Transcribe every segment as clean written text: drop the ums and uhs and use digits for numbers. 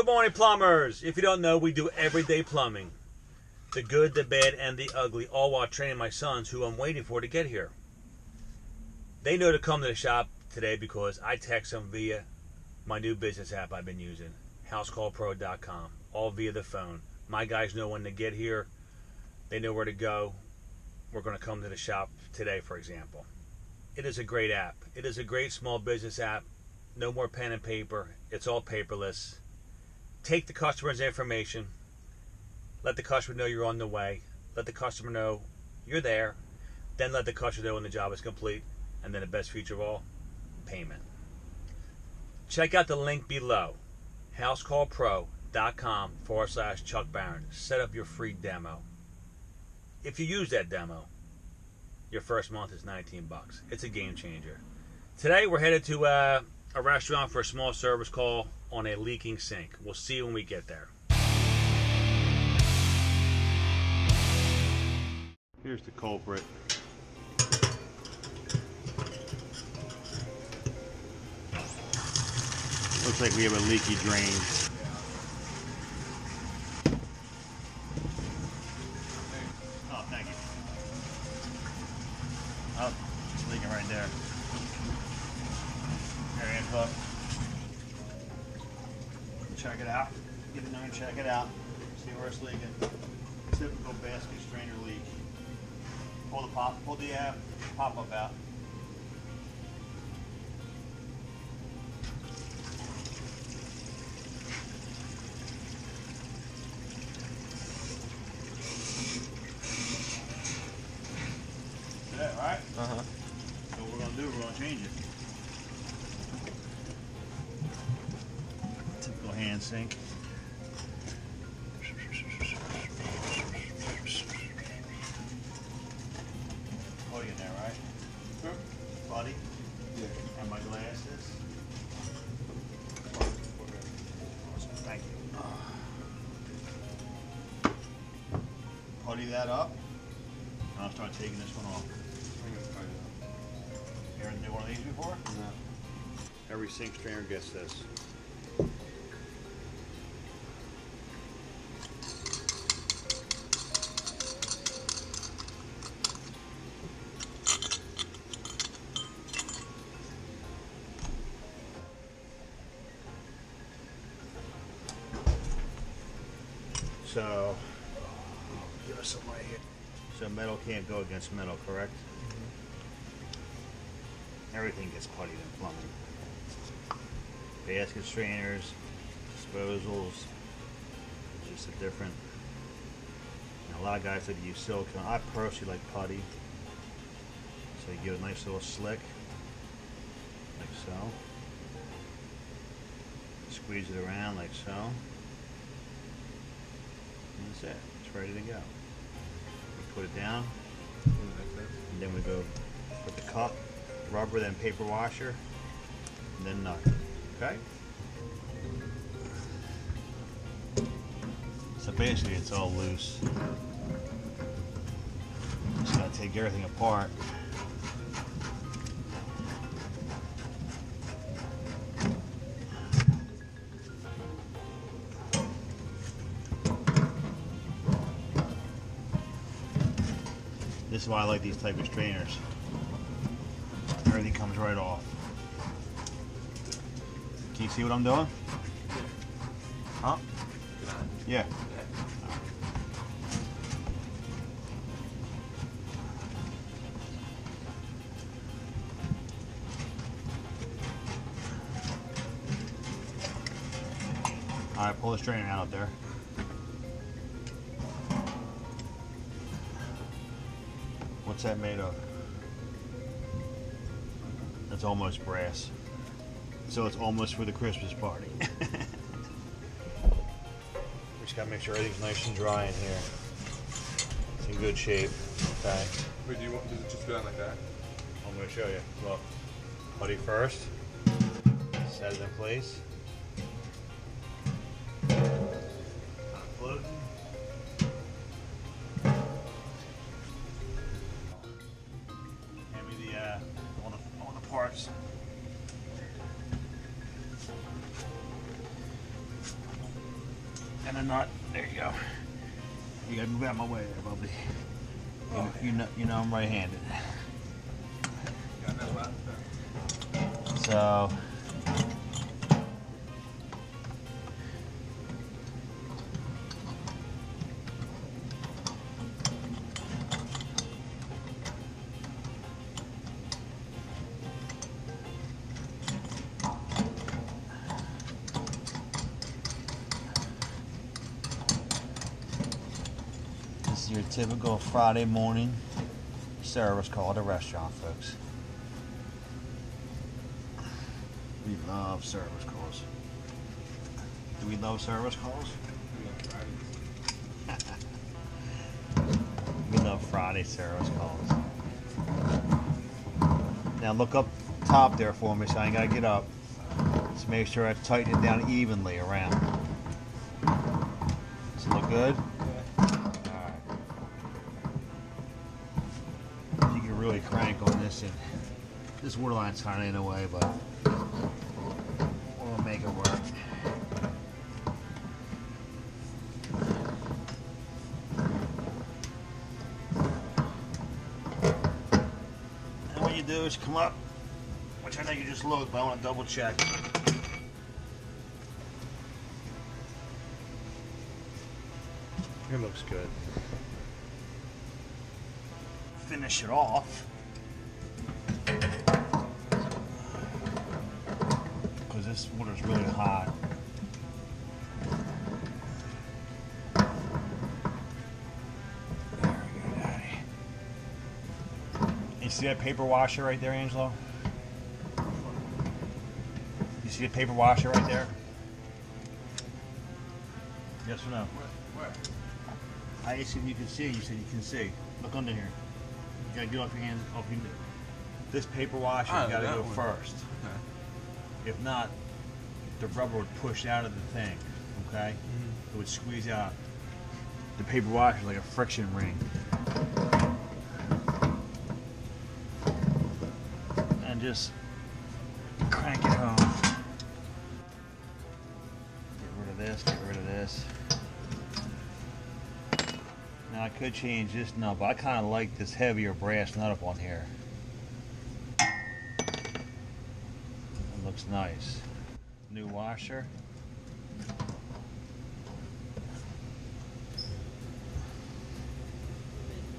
Good morning, plumbers. If you don't know, we do everyday plumbing. The good, the bad, and the ugly, all while training my sons who I'm waiting for to get here. They know to come to the shop today because I text them via my new business app I've been using, housecallpro.com, all via the phone. My guys know when to get here. They know where to go. We're going to come to the shop today, for example. It is a great app. It is a great small business app. No more pen and paper. It's all paperless. Take the customer's information. Let the customer know you're on the way. Let the customer know you're there. Then let the customer know when the job is complete. And then the best feature of all, payment. Check out the link below, housecallpro.com/Chuck Barron. Set up your free demo. If you use that demo, your first month is $19. It's a game changer. Today we're headed to a restaurant for a small service call on a leaking sink. We'll see you when we get there. Here's the culprit. Looks like we have a leaky drain. Oh, thank you. Oh, it's leaking right there. Here, info. Check it out. Get in there and check it out. See where it's leaking. Typical basket strainer leak. Pull the pop-up out. See that, right? Uh-huh. So what we're gonna do, we're gonna change it. Typical hand sink. Put it in there, right? Sure. Buddy? Yeah. And my glasses. Awesome, thank you. Putty that up. And I'll start taking this one off. You ever do one of these before? No. Every sink strainer gets this. So, give us some right here. So metal can't go against metal, correct? Mm-hmm. Everything gets puttied in plumbing. Basket strainers, disposals, just a different. And a lot of guys like to use silicone. I personally like putty. So you give it a nice little slick, like so. Squeeze it around like so. And that's it. It's ready to go. We put it down, and then we go put the cup, rubber, then paper washer, and then nut. Okay? So basically it's all loose. Just gotta take everything apart. This is why I like these type of strainers. Everything comes right off. Can you see what I'm doing? Huh? Yeah. Alright, pull the strainer out there. What's that made of? That's almost brass. So it's almost for the Christmas party. We just gotta make sure everything's nice and dry in here. It's in good shape. Okay. Wait, does it just go down like that? I'm gonna show you. Look. Putty first. Set it in place. Floating. Hand me all the parts. And a nut. There you go. You gotta move out of my way there, Bubby. You know I'm right-handed. Got that last time. So this is your typical Friday morning service call at a restaurant, folks. We love service calls. Do we love service calls? We love Friday service calls. Now look up top there for me so I ain't gotta get up. Just make sure I tighten it down evenly around. Does it look good? Alright. You can really crank on this, and this waterline's kinda in the way, but we'll make it work. And what you do is come up, which I know you just looked, but I want to double check. It looks good. Finish it off. Because this water's really hot. There we go, Daddy. You see that paper washer right there, Angelo? You see a paper washer right there? Yes or no? Where? I asked if you can see. You said you can see. Look under here. You gotta get off your hands. Off your. This paper washer Oh, gotta that go one. first. Okay. If not, the rubber would push out of the thing. Okay? It would squeeze out. The paper washer is like a friction ring. And just crank it home. Get rid of this. Get rid of this. Now I could change this nut, but I kind of like this heavier brass nut up on here. It looks nice. New washer.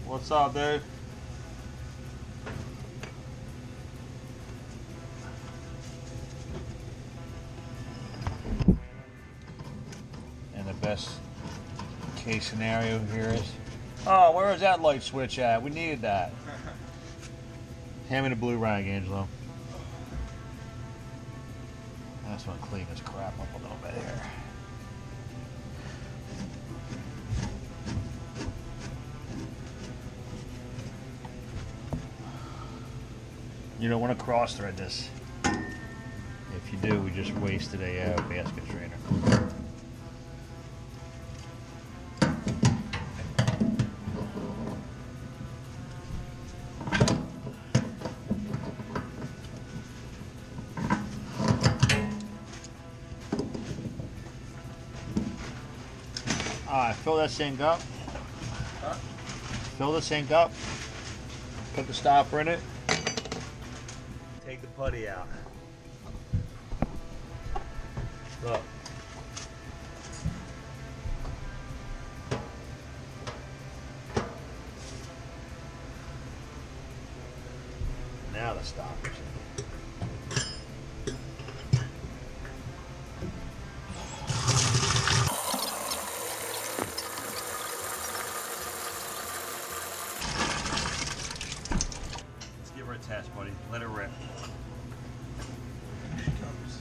What's up, dude? And the best case scenario here is, oh, where is that light switch at? We needed that. Hand me the blue rag, Angelo. I just want to clean this crap up a little bit here. You don't want to cross thread this. If you do, we just wasted a basket strainer. Alright, fill that sink up. Fill the sink up. Put the stopper in it. Take the putty out. Look. Now the stopper's in. Let's give her a test, buddy. Let her rip. Here she comes.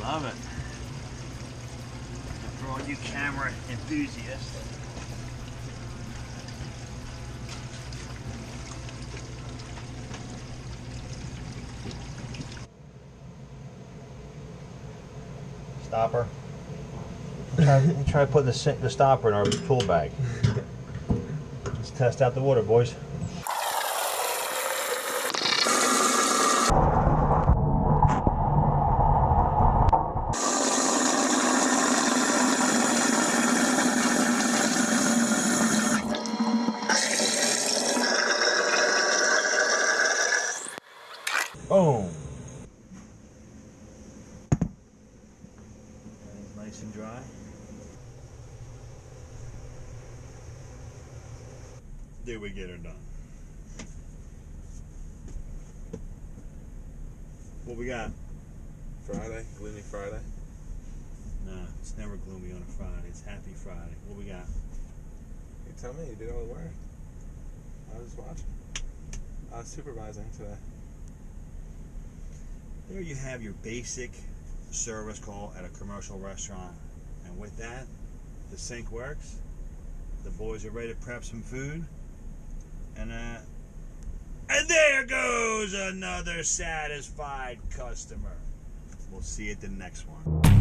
Love it. For all you camera enthusiasts. Stopper. Try putting the stopper in our tool bag. test out the water, boys. Boom. That is nice and dry. There we get her done. What we got? Friday, gloomy Friday. Nah, it's never gloomy on a Friday. It's happy Friday. What we got? You tell me, you did all the work. I was watching. I was supervising today. There you have your basic service call at a commercial restaurant. And with that, the sink works. The boys are ready to prep some food. And there goes another satisfied customer. We'll see you at the next one.